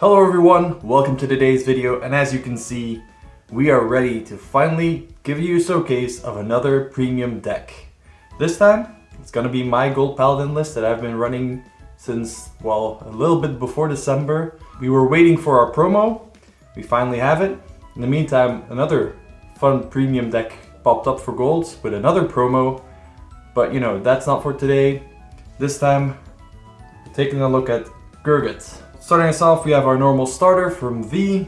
Hello everyone, welcome to today's video, and as you can see, we are ready to finally give you a showcase of another premium deck. This time, it's gonna be my gold paladin list that I've been running since, well, a little bit before December. We were waiting for our promo, we finally have it. In the meantime, another fun premium deck popped up for golds with another promo, but you know, that's not for today. This time, we're taking a look at Gurguit. Starting us off, we have our normal starter from V.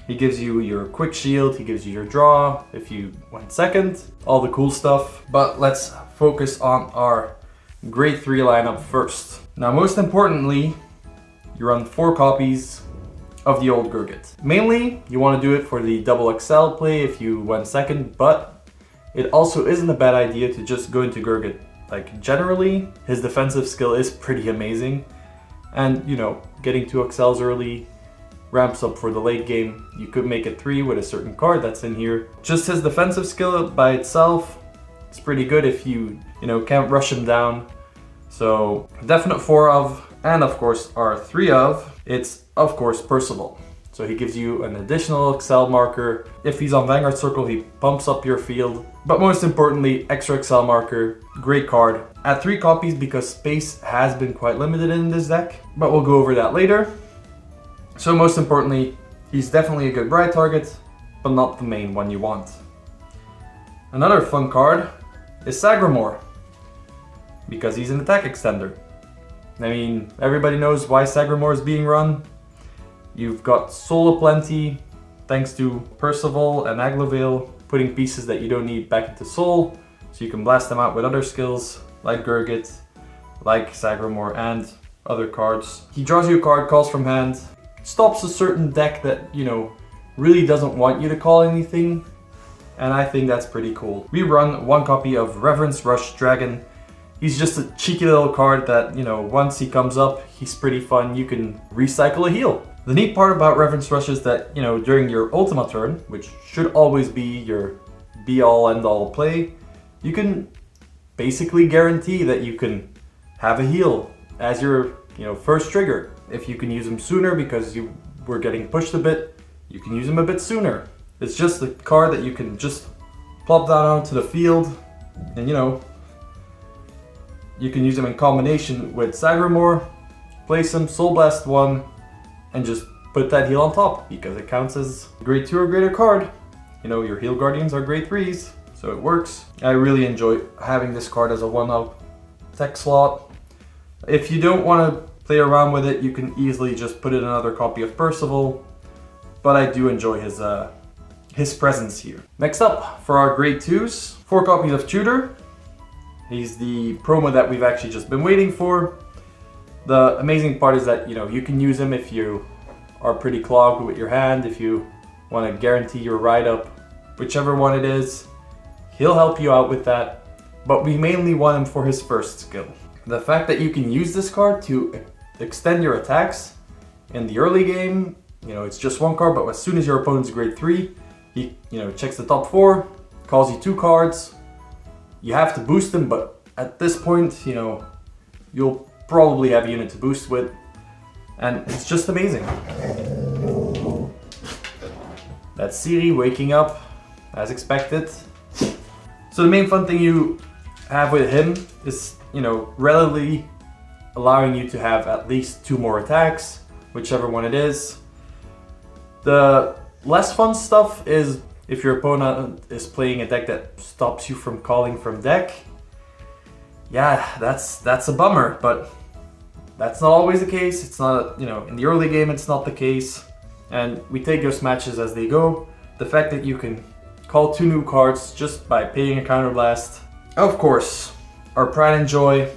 He gives you your quick shield, he gives you your draw if you went second, all the cool stuff. But let's focus on our grade 3 lineup first. Now most importantly, you run 4 copies of the old Gurguit. Mainly, you want to do it for the double XL play if you went second, but it also isn't a bad idea to just go into Gurguit. Like generally, his defensive skill is pretty amazing. And you know, getting 2 XLs early ramps up for the late game. You could make it 3 with a certain card that's in here. Just his defensive skill by itself, it's pretty good if you can't rush him down. So definite 4 of, and of course our 3 of, it's of course Percival. So he gives you an additional XL marker. If he's on Vanguard Circle, he pumps up your field. But most importantly, extra XL marker, great card. At 3 copies because space has been quite limited in this deck, but we'll go over that later. So most importantly, he's definitely a good ride target, but not the main one you want. Another fun card is Sagramore, because he's an attack extender. I mean, everybody knows why Sagramore is being run. You've got Soul aplenty, thanks to Percival and Aglovale, putting pieces that you don't need back into Soul, so you can blast them out with other skills, like Gurguit, like Sagramore, and other cards. He draws you a card, calls from hand, stops a certain deck that, really doesn't want you to call anything, and I think that's pretty cool. We run 1 copy of Reverence Rush Dragon. He's just a cheeky little card that, once he comes up, he's pretty fun. You can recycle a heal. The neat part about Reverence Rush is that, during your Ultima turn, which should always be your be-all, end-all play, you can basically guarantee that you can have a heal as your, first trigger. If you can use him sooner because you were getting pushed a bit, you can use him a bit sooner. It's just a card that you can just plop down onto the field, and you can use him in combination with Sagramore, place him, Soul Blast 1, and just put that heal on top because it counts as a grade 2 or greater card. Your heal guardians are grade 3s, so it works. I really enjoy having this card as a 1-up tech slot. If you don't want to play around with it, you can easily just put in another copy of Percival, but I do enjoy his presence here. Next up, for our grade 2s, 4 copies of Tutor. He's the promo that we've actually just been waiting for. The amazing part is that, you can use him if you are pretty clogged with your hand, if you want to guarantee your ride up, whichever one it is, he'll help you out with that, but we mainly want him for his first skill. The fact that you can use this card to extend your attacks in the early game, it's just 1 card, but as soon as your opponent's grade 3, he, checks the top 4, calls you 2 cards, you have to boost him, but at this point, you'll probably have a unit to boost with, and it's just amazing. That's Siri waking up, as expected. So the main fun thing you have with him is, relatively allowing you to have at least 2 more attacks, whichever one it is. The less fun stuff is if your opponent is playing a deck that stops you from calling from deck. Yeah, that's a bummer, but that's not always the case. It's not, in the early game it's not the case, and we take those matches as they go. The fact that you can call 2 new cards just by paying a counterblast. Of course, our pride and joy,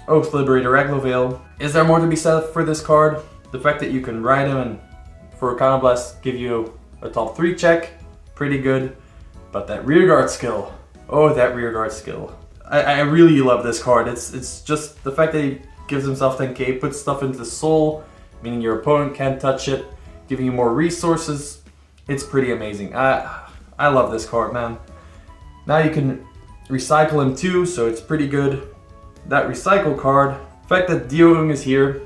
Oath Liberator Aglovale. Is there more to be said for this card? The fact that you can ride him and for a counterblast give you a top 3 check, pretty good. But that rearguard skill, oh, that rearguard skill. I really love this card. It's just the fact that he gives himself 10k, puts stuff into Soul, meaning your opponent can't touch it, giving you more resources. It's pretty amazing. I love this card, man. Now you can recycle him too, so it's pretty good. That recycle card, the fact that Deogung is here,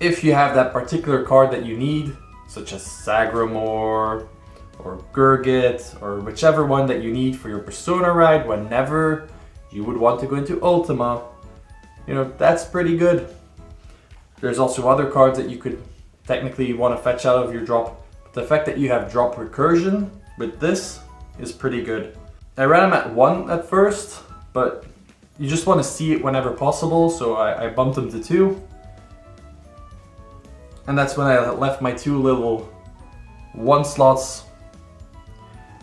if you have that particular card that you need, such as Sagramore or Gurguit or whichever one that you need for your Persona ride whenever you would want to go into Ultima, you know, that's pretty good. There's also other cards that you could technically want to fetch out of your drop, but the fact that you have drop recursion with this is pretty good. I ran him at 1 at first, but you just want to see it whenever possible, so I bumped him to 2. And that's when I left my 2 little 1 slots.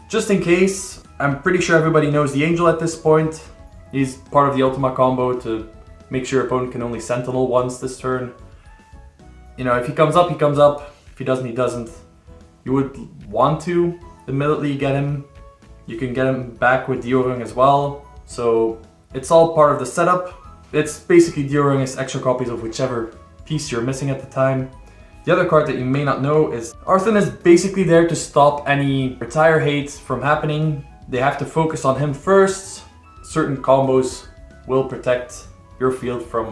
Just in case, I'm pretty sure everybody knows the Angel at this point. He's part of the Ultima combo to make sure your opponent can only Sentinel once this turn. You know, if he comes up, he comes up. If he doesn't, he doesn't. You would want to immediately get him. You can get him back with Diorung as well. So it's all part of the setup. It's basically Diorung is extra copies of whichever piece you're missing at the time. The other card that you may not know is Arthur is basically there to stop any retire hate from happening. They have to focus on him first. Certain combos will protect your field from,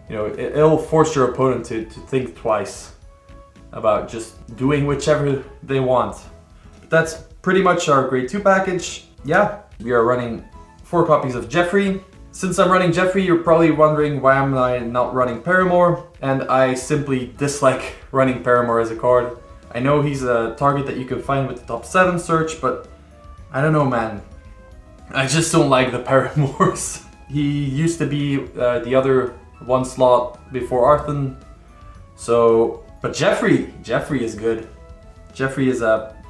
you know, it'll force your opponent to think twice about just doing whichever they want. But that's pretty much our grade 2 package. Yeah, we are running 4 copies of Jeffrey. Since I'm running Jeffrey, you're probably wondering why am I not running Paramore, and I simply dislike running Paramore as a card. I know he's a target that you can find with the top 7 search, but I don't know, man. I just don't like the Paramores. He used to be the other 1 slot before Arthur. So, but Jeffrey is good. Jeffrey is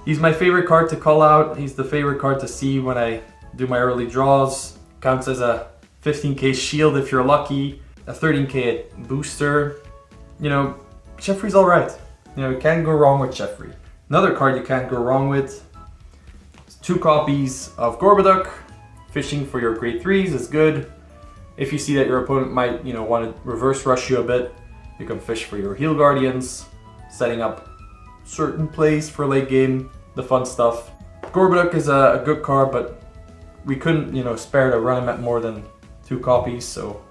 he's my favorite card to call out. He's the favorite card to see when I do my early draws. Counts as a 15k shield if you're lucky, a 13k booster. You know, Jeffrey's alright. You know, you can't go wrong with Jeffrey. Another card you can't go wrong with is 2 copies of Gorbaduck. Fishing for your grade 3s is good. If you see that your opponent might, you know, want to reverse rush you a bit, you can fish for your Heal Guardians, setting up certain plays for late game, the fun stuff. Gorbaduck is a good card, but we couldn't, you know, spare to run him at more than 2 copies, so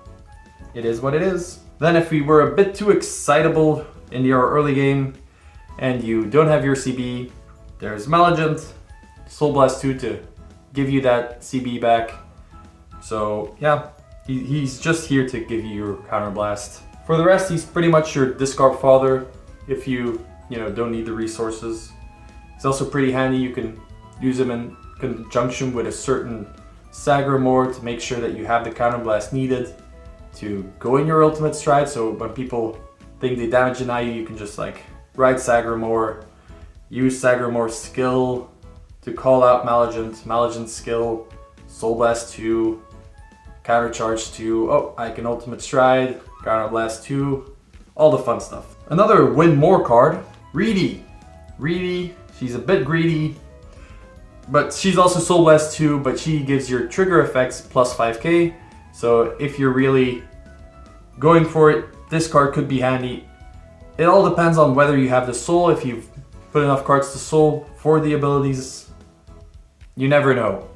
it is what it is. Then if we were a bit too excitable in your early game and you don't have your CB, there's Maligent, Soul Blast 2 to give you that CB back. So yeah, he's just here to give you your Counter Blast. For the rest, he's pretty much your discard fodder if you know, don't need the resources. He's also pretty handy. You can use him in conjunction with a certain Sagramore to make sure that you have the Counter Blast needed to go in your ultimate stride. So when people think they damage deny you, you can just like ride Sagramore, use Sagramore's skill to call out Maligent's skill, Soul Blast 2, Counter Charge 2, oh, I can Ultimate Stride, Counter Blast 2, all the fun stuff. Another win more card, Reedy. Reedy, she's a bit greedy, but she's also Soul Blast 2, but she gives your trigger effects plus 5k, so if you're really going for it, this card could be handy. It all depends on whether you have the soul. If you've put enough cards to soul for the abilities, you never know.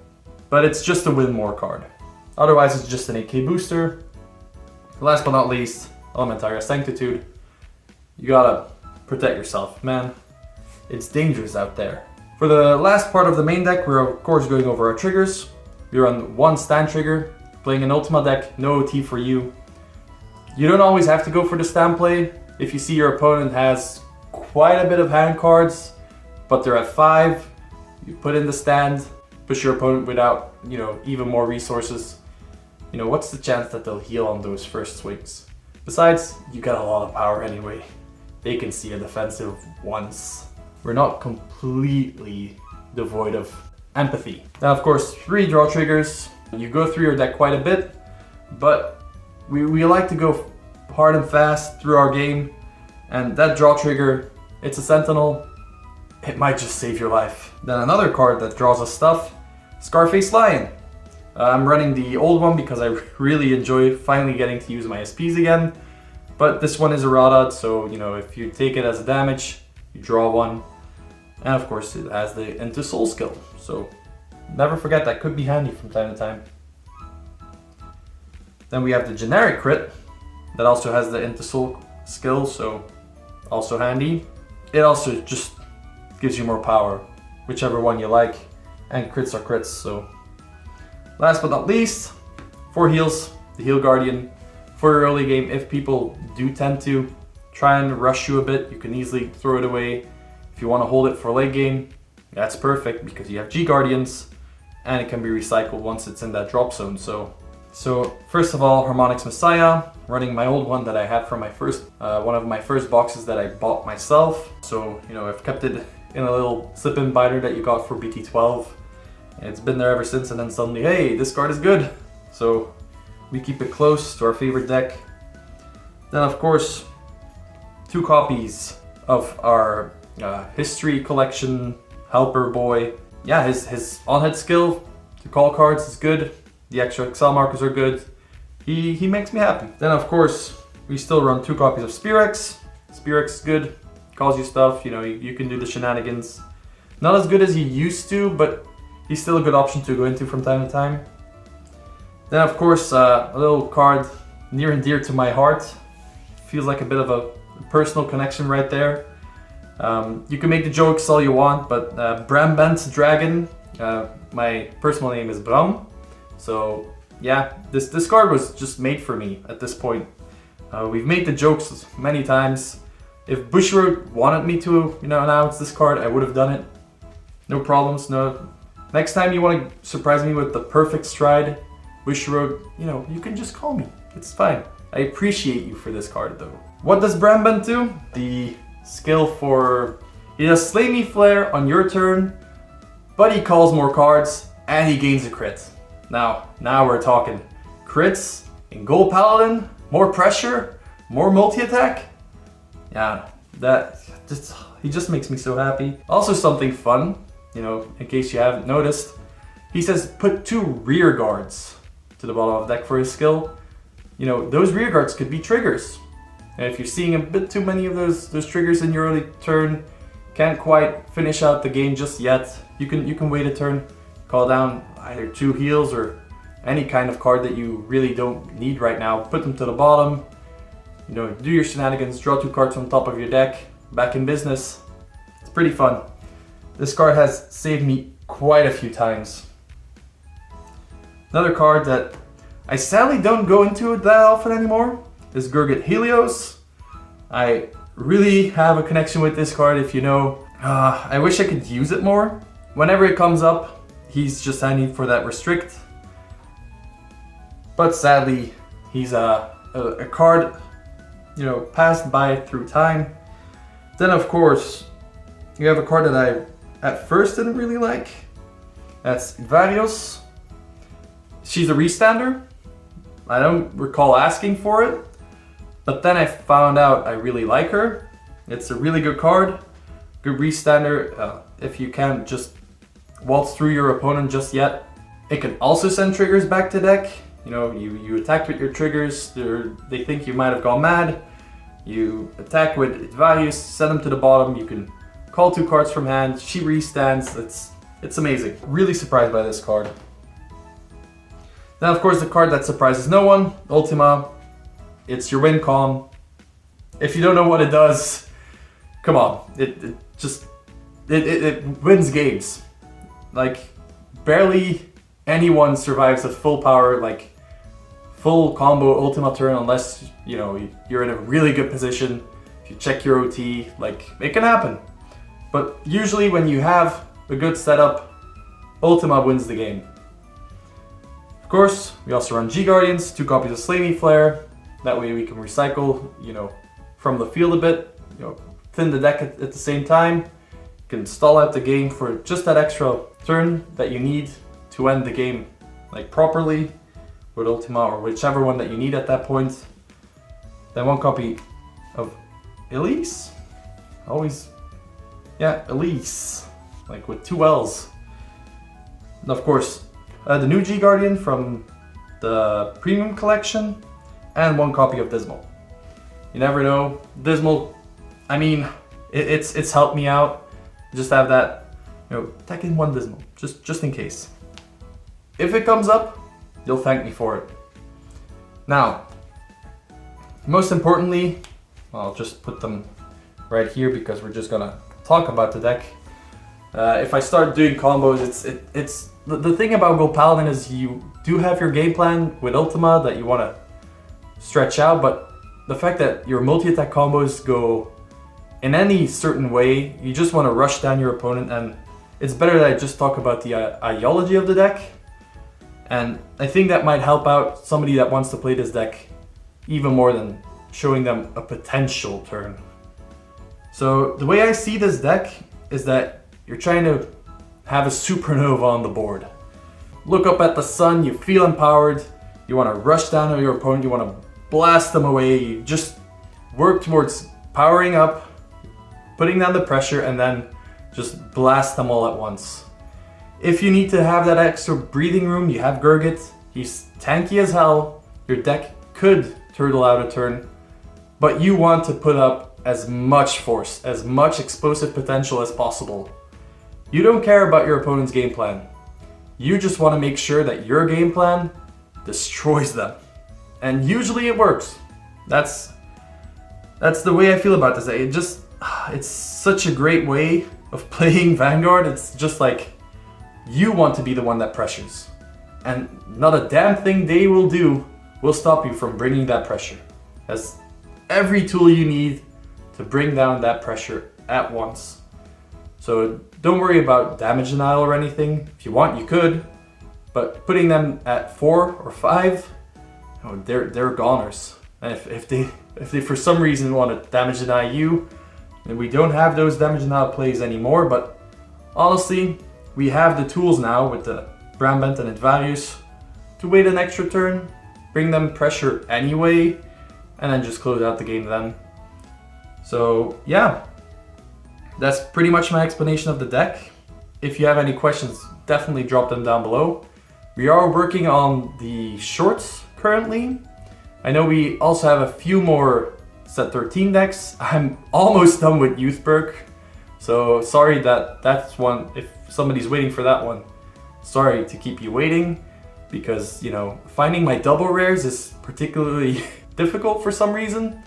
But it's just a win more card. Otherwise, it's just an 8k booster. Last but not least, Elementaria Sanctitude. You gotta protect yourself, man. It's dangerous out there. For the last part of the main deck, we're of course going over our triggers. You're on 1 stand trigger, playing an Ultima deck, no OT for you. You don't always have to go for the stand play. If you see your opponent has quite a bit of hand cards, but they're at 5, you put in the stand, push your opponent without, you know, even more resources. You know, what's the chance that they'll heal on those first swings? Besides, you got a lot of power anyway. They can see a defensive once. We're not completely devoid of empathy. Now, of course, 3 draw triggers. You go through your deck quite a bit, but we like to go hard and fast through our game, and that draw trigger, it's a Sentinel. It might just save your life. Then another card that draws us stuff, Scarface Lion. I'm running the old one because I really enjoy finally getting to use my SPs again, but this one is errata, so you know, if you take it as a damage, you draw 1, and of course it has the Into Soul skill, so never forget that could be handy from time to time. Then we have the generic crit that also has the Into Soul skill, so also handy. It also just gives you more power, whichever one you like, and crits are crits. So last but not least, for heals, the Heal Guardian. For your early game, if people do tend to try and rush you a bit, you can easily throw it away. If you want to hold it for late game, that's perfect because you have G Guardians and it can be recycled once it's in that drop zone. So first of all, Harmonix Messiah, running my old one that I had from my first, one of my first boxes that I bought myself. So, you know, I've kept it in a little slip-in binder that you got for BT12. And it's been there ever since, and then suddenly, hey, this card is good. So we keep it close to our favorite deck. Then of course, 2 copies of our history collection helper boy. Yeah, his on-head skill to call cards is good. The extra Excel markers are good. He makes me happy. Then of course, we still run 2 copies of Spearex. Spearex is good, calls you stuff, you know, you can do the shenanigans. Not as good as he used to, but he's still a good option to go into from time to time. Then of course, a little card near and dear to my heart. Feels like a bit of a personal connection right there. You can make the jokes all you want, but Brambant's Dragon, my personal name is Bram. So yeah, this card was just made for me at this point. We've made the jokes many times. If Bushiroad wanted me to, you know, announce this card, I would have done it. No problems. No. Next time you want to surprise me with the perfect stride, Bushiroad, you know, you can just call me. It's fine. I appreciate you for this card though. What does Brambant do? The skill for, he does Slay Me Flare on your turn, but he calls more cards and he gains a crit. Now we're talking crits in Gold Paladin, more pressure, more multi-attack. Yeah, he just makes me so happy. Also something fun, you know, in case you haven't noticed, he says put 2 rear guards to the bottom of the deck for his skill. You know, those rear guards could be triggers. And if you're seeing a bit too many of those triggers in your early turn, can't quite finish out the game just yet, you can wait a turn, call down either 2 heals or any kind of card that you really don't need right now, put them to the bottom, you know, do your shenanigans, draw 2 cards from top of your deck, back in business. It's pretty fun. This card has saved me quite a few times. Another card that I sadly don't go into that often anymore is Gurguit Helios. I really have a connection with this card, if you know. I wish I could use it more. Whenever it comes up, he's just handy for that restrict. But sadly, he's a card, you know, passed by through time. Then of course, you have a card that I at first didn't really like. That's Varios. She's a restander. I don't recall asking for it, but then I found out I really like her. It's a really good card, good restander. If you can't just waltz through your opponent just yet. It can also send triggers back to deck. You know, you attack with your triggers, they think you might have gone mad. You attack with values, send them to the bottom, you can call 2 cards from hand, she restands, it's amazing. Really surprised by this card. Then of course the card that surprises no one, Ultima. It's your win con. If you don't know what it does, come on, it wins games. Like, barely anyone survives a full power, like full combo Ultima turn unless, you know, you're in a really good position. If you check your OT, like, it can happen. But usually when you have a good setup, Ultima wins the game. Of course, we also run G Guardians, 2 copies of Slay Me Flare. That way we can recycle, you know, from the field a bit, you know, thin the deck at the same time. You can stall out the game for just that extra turn that you need to end the game, like, properly with Ultima or whichever one that you need at that point. Then 1 copy of Elise. Elise, like with 2 L's. And of course, the new G Guardian from the premium collection, and 1 copy of Dismal. You never know, Dismal, I mean, it's helped me out. Just have that, you know, deck in 1 Dismal, just in case. If it comes up, you'll thank me for it. Now, most importantly, I'll just put them right here because we're just gonna talk about the deck. If I start doing combos, it's the thing about Gold Paladin is you do have your game plan with Ultima that you want to stretch out, but the fact that your multi-attack combos go in any certain way, you just want to rush down your opponent, and it's better that I just talk about the ideology of the deck. And I think that might help out somebody that wants to play this deck even more than showing them a potential turn. So the way I see this deck is that you're trying to have a supernova on the board. Look up at the sun, you feel empowered, you want to rush down on your opponent, you want to blast them away, you just work towards powering up, putting down the pressure, and then just blast them all at once. If you need to have that extra breathing room, you have Gurguit, he's tanky as hell, your deck could turtle out a turn, but you want to put up as much force, as much explosive potential as possible. You don't care about your opponent's game plan. You just want to make sure that your game plan destroys them. And usually it works. That's the way I feel about this. It's such a great way of playing Vanguard. It's just like you want to be the one that pressures. And not a damn thing they will do will stop you from bringing that pressure. That's every tool you need to bring down that pressure at once. So don't worry about damage denial or anything. If you want, you could, but putting them at 4 or 5, oh, they're goners. And if they for some reason want to damage deny you, then we don't have those damage denial plays anymore. But honestly, we have the tools now with the Brambent and Advarius to wait an extra turn, bring them pressure anyway, and then just close out the game then. So yeah. That's pretty much my explanation of the deck. If you have any questions, definitely drop them down below. We are working on the shorts currently. I know we also have a few more set 13 decks. I'm almost done with Youthberg, so sorry that's one. If somebody's waiting for that one, sorry to keep you waiting, because you know finding my double rares is particularly difficult for some reason.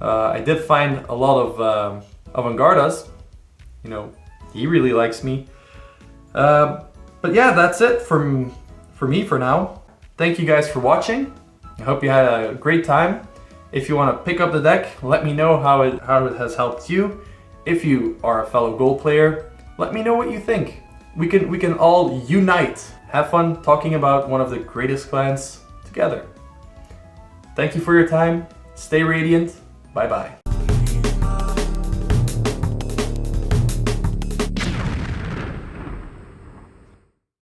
I did find a lot of Avant-Gardas, you know, he really likes me. But yeah, that's it for me for now. Thank you guys for watching. I hope you had a great time. If you want to pick up the deck, let me know how it has helped you. If you are a fellow Gold player, let me know what you think. We can all unite, have fun talking about one of the greatest clans together. Thank you for your time. Stay radiant. Bye bye.